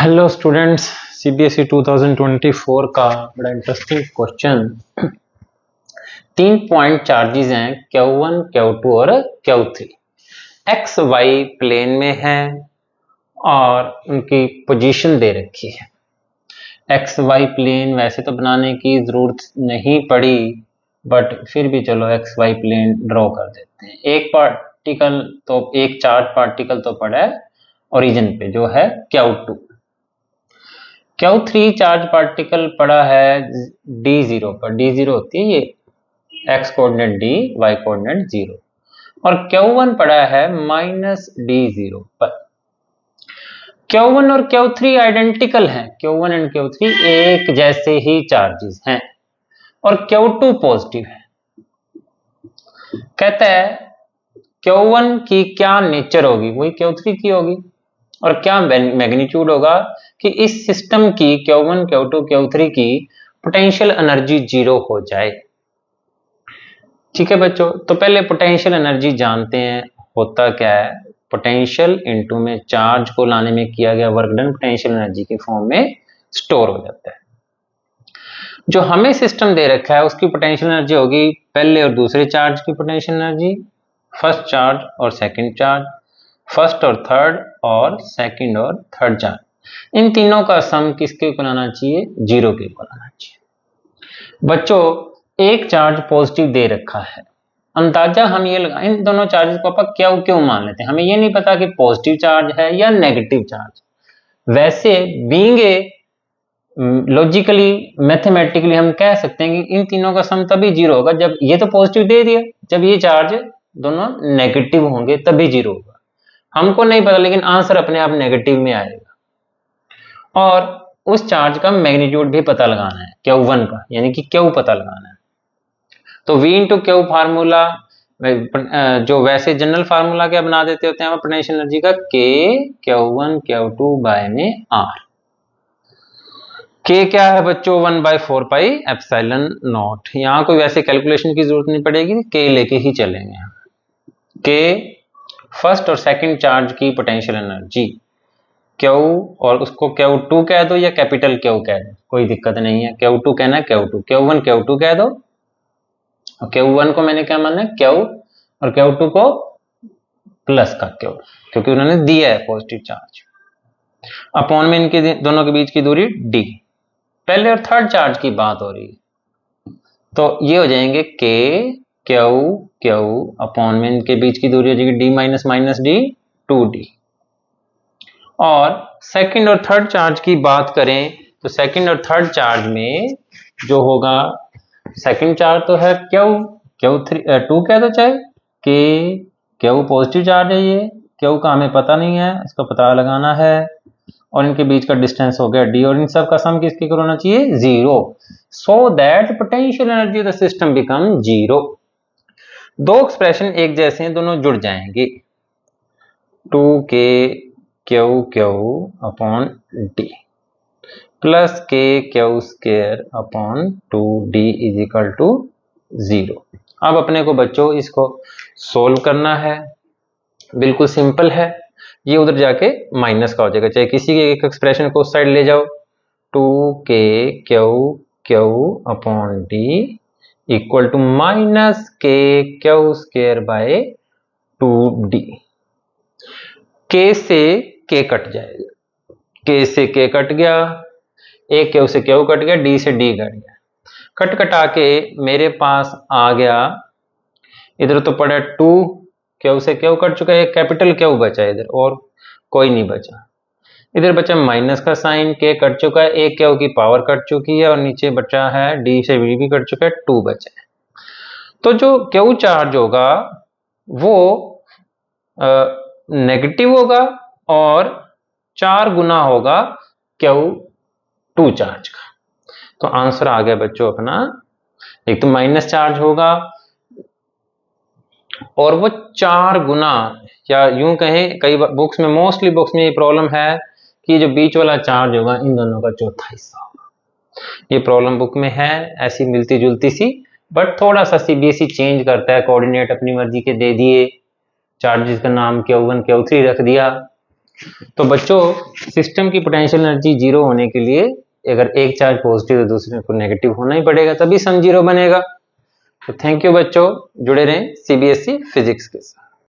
Hello students, CBSE 2024 का बड़ा interesting question. 3 point charges हैं Q1, Q2 और Q3। एक्स वाई प्लेन में है और उनकी पोजीशन दे रखी है। एक्स वाई प्लेन वैसे तो बनाने की जरूरत नहीं पड़ी, बट फिर भी चलो एक्स वाई प्लेन ड्रॉ कर देते हैं। एक चार्ज पार्टिकल तो पड़ा है ओरिजिन पे, जो है Q2। Q3 चार्ज पार्टिकल पड़ा है D0 पर। D0 होती है ये x coordinate D, y coordinate 0, और Q1 पड़ा है -D0 पर। Q1 और Q3 आइडेंटिकल हैं। Q1 एंड Q3 एक जैसे ही चार्जेस हैं और Q2 पॉजिटिव है। कहता है Q1 की क्या नेचर होगी, वही Q3 की होगी, और क्या मैग्नीट्यूड होगा कि इस सिस्टम की Q1, Q2, Q3 की पोटेंशियल एनर्जी 0 हो जाए। ठीक है बच्चों, तो पहले पोटेंशियल एनर्जी जानते हैं होता क्या है। पोटेंशियल इनटू में चार्ज को लाने में किया गया वर्क डन पोटेंशियल एनर्जी के फॉर्म में स्टोर हो जाता है। जो हमें सिस्टम दे रखा है उसकी पोटेंशियल एनर्जी होगी पहले और दूसरे चार्ज की पोटेंशियल एनर्जी, फर्स्ट चार्ज और सेकंड चार्ज, फर्स्ट और थर्ड, और सेकंड और थर्ड चार्ज। इन तीनों का सम किसके इक्वल आना चाहिए? 0 के इक्वल आना चाहिए। बच्चों, एक चार्ज पॉजिटिव दे रखा है, अंदाजा हम ये लगा, इन दोनों चार्जेस को अपन क्यों मान लेते हैं। हमें ये नहीं पता कि पॉजिटिव चार्ज है या नेगेटिव चार्ज। वैसे बीइंग ए लॉजिकली मैथमेटिकली हम कह सकते हैं कि इन तीनों का सम तभी 0 होगा जब ये तो पॉजिटिव दे दिया, जब ये चार्ज दोनों नेगेटिव होंगे तभी 0 होगा। हमको नहीं पता, लेकिन आंसर अपने आप नेगेटिव में आएगा। और उस चार्ज का मैग्नीट्यूड भी पता लगाना है, Q1 का, यानी कि Q पता लगाना है। तो V इंटू Q फार्मूला, जो वैसे जनरल फार्मूला क्या बना देते होते हैं पोटेंशियल एनर्जी का, K Q1 Q2 बाय में R। K क्या है बच्चों? 1/4 पाई एप्सिलॉन नॉट। यहाँ कोई वैसे कैलकुलेशन की जरूरत नहीं पड़ेगी, K लेके ही चलेंगे। K फर्स्ट और सेकंड चार्ज की पोटेंशियल एनर्जी Q, और उसको Q2 कह दो या कैपिटल Q कह दो, कोई दिक्कत नहीं है। Q2 कहना है Q2, Q1 Q2 कह दो, और Q1 को मैंने क्या माना है? Q, और Q2 को प्लस का Q, क्योंकि उन्होंने दिया है पॉजिटिव चार्ज। अपॉन में इनके दोनों के बीच की दूरी D। पहले और थर्ड चार्ज की बात हो रही है, तो ये हो जाएंगे K Q Q, अपॉन में इनके बीच की दूरी हो जाएगी D minus minus D 2D। और सेकंड और थर्ड चार्ज की बात करें तो सेकंड और थर्ड चार्ज में जो होगा, सेकंड चार्ज तो है Q2 कह दो चाहे, Q पॉजिटिव चार्ज है, ये Q का हमें पता नहीं है, इसका पता लगाना है। और इनके बीच का डिस्टेंस हो गया D, और इन सब का सम किसके इक्वल होना चाहिए? 0, so that potential energy of the system become 0। दो एक्सप्रेशन एक जैसे हैं, दोनों जुड़ जाएंगे। 2K Q upon D plus K Q square upon 2D is equal to 0। अब अपने को बच्चों इसको सोल्व करना है, बिल्कुल सिंपल है। ये उधर जाके माइनस का हो जाएगा, चाहे किसी के एक एक्सप्रेशन को उस साइड ले जाओ। 2K Q upon D equal to minus K Q square by 2D। K से K कट जाएगा, K से K कट गया, एक Q से Q कट गया, D से D कट गया। कट कटा के मेरे पास आ गया, इधर तो पड़ा 2, Q से Q कट चुका है, एक कैपिटल Q बचा इधर, और कोई नहीं बचा। इधर बचा माइनस का साइन, K कट चुका है, एक Q की पावर कट चुकी है, और नीचे बचा है D से D भी कट चुका है, 2 बचा है। तो जो Q चार्ज होगा वो नेगेटिव होगा और 4 गुना होगा Q2 चार्ज का। तो आंसर आ गया बच्चों अपना, एक तो माइनस चार्ज होगा और वो 4 गुना, या यूं कहें कई बुक्स में, मोस्टली बुक्स में ये प्रॉब्लम है कि जो बीच वाला चार्ज होगा इन दोनों का चौथा हिस्सा होगा। ये प्रॉब्लम बुक में है ऐसी मिलती जुलती सी, बट थोड़ा सा सीबीएसई चेंज करता है, कोऑर्डिनेट अपनी मर्जी के दे दिए, चार्जेस का नाम Q1 Q3 रख दिया। तो बच्चों सिस्टम की पोटेंशियल एनर्जी जीरो होने के लिए अगर एक चार्ज पॉजिटिव है दूसरे को नेगेटिव होना ही पड़ेगा, तभी सम जीरो बनेगा। तो थैंक यू बच्चों, जुड़े रहें सीबीएसई फिजिक्स के साथ।